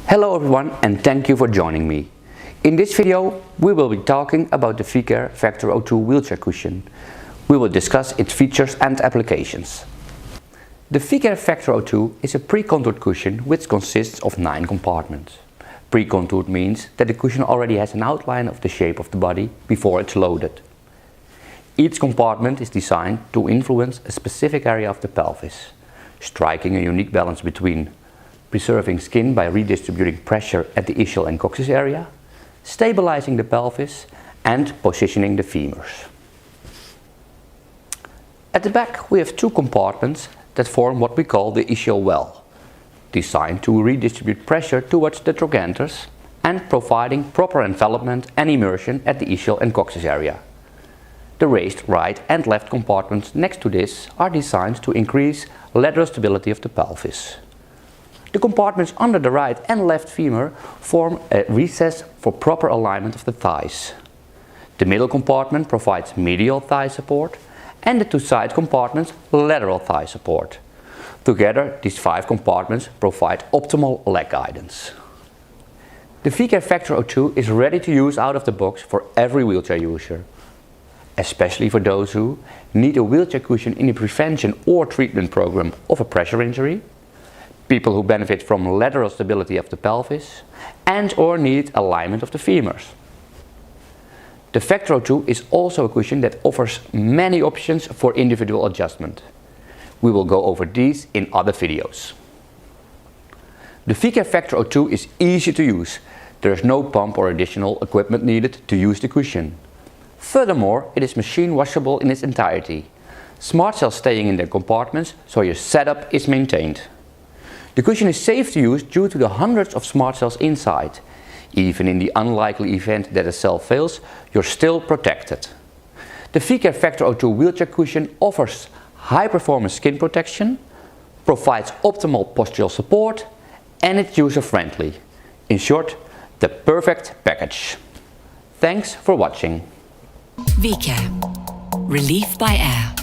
Hello everyone, and thank you for joining me. In this video we will be talking about the Vicair Vector O2 wheelchair cushion. We will discuss its features and applications. The Vicair Vector O2 is a pre-contoured cushion which consists of 9 compartments. Pre-contoured means that the cushion already has an outline of the shape of the body before it's loaded. Each compartment is designed to influence a specific area of the pelvis, striking a unique balance between preserving skin by redistributing pressure at the ischial and coccyx area, stabilizing the pelvis, and positioning the femurs. At the back we have 2 compartments that form what we call the ischial well, designed to redistribute pressure towards the trochanters and providing proper envelopment and immersion at the ischial and coccyx area. The raised right and left compartments next to this are designed to increase lateral stability of the pelvis. The compartments under the right and left femur form a recess for proper alignment of the thighs. The middle compartment provides medial thigh support and the 2 side compartments lateral thigh support. Together these 5 compartments provide optimal leg guidance. The Vicair Vector O2 is ready to use out of the box for every wheelchair user, especially for those who need a wheelchair cushion in the prevention or treatment program of a pressure injury, people who benefit from lateral stability of the pelvis, and or need alignment of the femurs. The Vector O2 is also a cushion that offers many options for individual adjustment. We will go over these in other videos. The Vicair Vector O2 is easy to use. There is no pump or additional equipment needed to use the cushion. Furthermore, it is machine washable in its entirety. Smart cells staying in their compartments, so your setup is maintained. The cushion is safe to use due to the hundreds of smart cells inside. Even in the unlikely event that a cell fails, you're still protected. The Vicair Vector O2 wheelchair cushion offers high performance skin protection, provides optimal postural support, and it's user friendly. In short, the perfect package. Thanks for watching. Vicair. Relief by air.